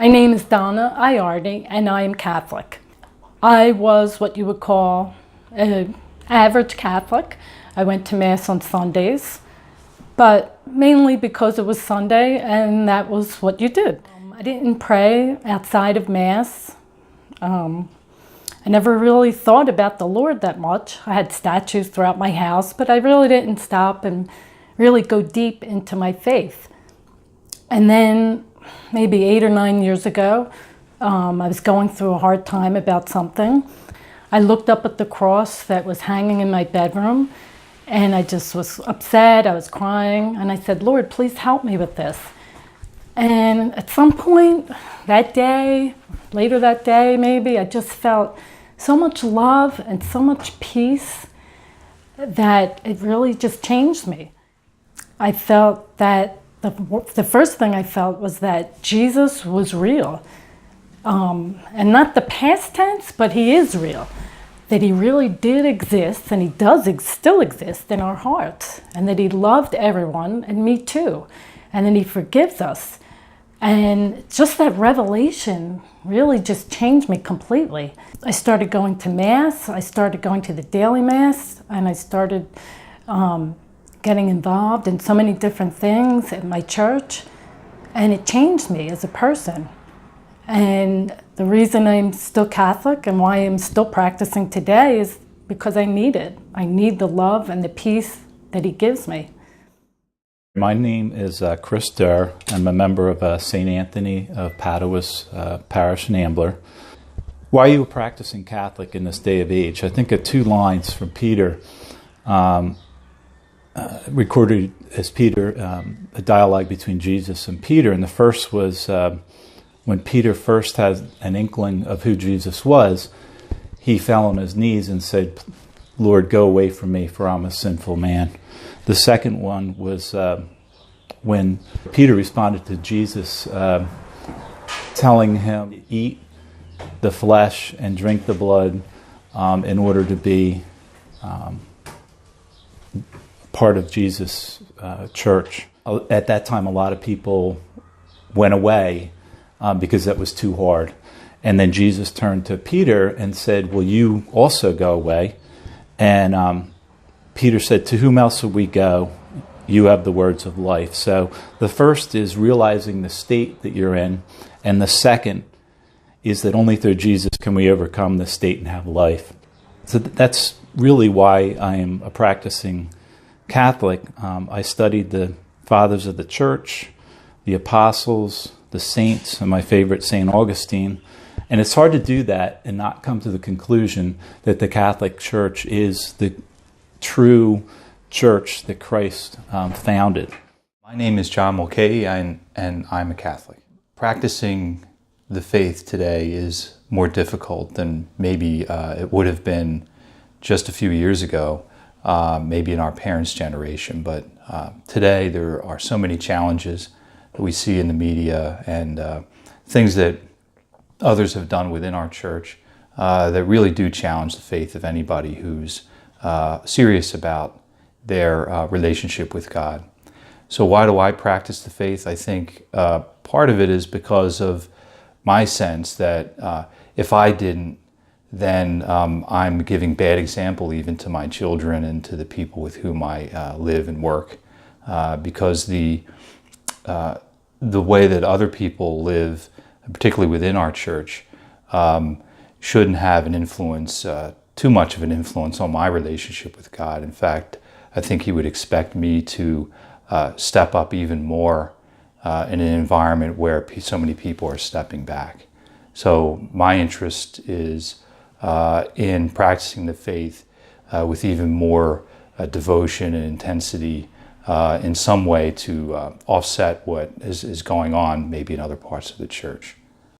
My name is Donna Iardi, and I am Catholic. I was what you would call an average Catholic. I went to Mass on Sundays, but mainly because it was Sunday and that was what you did. I didn't pray outside of Mass. I never really thought about the Lord that much. I had statues throughout my house, but I really didn't stop and really go deep into my faith. And then maybe 8 or 9 years ago, I was going through a hard time about something. I looked up at the cross that was hanging in my bedroom, and I just was upset. I was crying, and I said, Lord, please help me with this. And at some point that day, later that day maybe, I just felt so much love and so much peace that it really just changed me. I felt that the first thing I felt was that Jesus was real. And not the past tense, but he is real. That he really did exist, and he does still exist in our hearts. And that he loved everyone, and me too. And that he forgives us. And just that revelation really just changed me completely. I started going to Mass, I started going to the daily Mass, and I started getting involved in so many different things at my church, and it changed me as a person. And the reason I'm still Catholic and why I'm still practicing today is because I need it. I need the love and the peace that he gives me. My name is Chris Durr. I'm a member of St. Anthony of Padua's parish in Ambler. Why are you a practicing Catholic in this day of age? I think of 2 lines from Peter, recorded as Peter, a dialogue between Jesus and Peter. And the first was when Peter first had an inkling of who Jesus was, he fell on his knees and said, Lord, go away from me, for I'm a sinful man. The second one was when Peter responded to Jesus, telling him to eat the flesh and drink the blood in order to be part of Jesus' church. At that time, a lot of people went away because that was too hard. And then Jesus turned to Peter and said, will you also go away? And Peter said, to whom else would we go? You have the words of life. So the first is realizing the state that you're in. And the second is that only through Jesus can we overcome the state and have life. So that's really why I am a practicing Catholic. I studied the fathers of the church, the apostles, the saints, and my favorite, St. Augustine. And it's hard to do that and not come to the conclusion that the Catholic Church is the true church that Christ founded. My name is John Mulcahy, and I'm a Catholic. Practicing the faith today is more difficult than maybe it would have been just a few years ago, maybe in our parents' generation. But today there are so many challenges that we see in the media and things that others have done within our church that really do challenge the faith of anybody who's serious about their relationship with God. So why do I practice the faith? I think part of it is because of my sense that if I didn't, then I'm giving bad example even to my children and to the people with whom I live and work, because the way that other people live, particularly within our church, shouldn't have an influence, too much of an influence on my relationship with God. In fact, I think he would expect me to step up even more in an environment where so many people are stepping back. So my interest is in practicing the faith with even more devotion and intensity in some way to offset what is going on maybe in other parts of the church.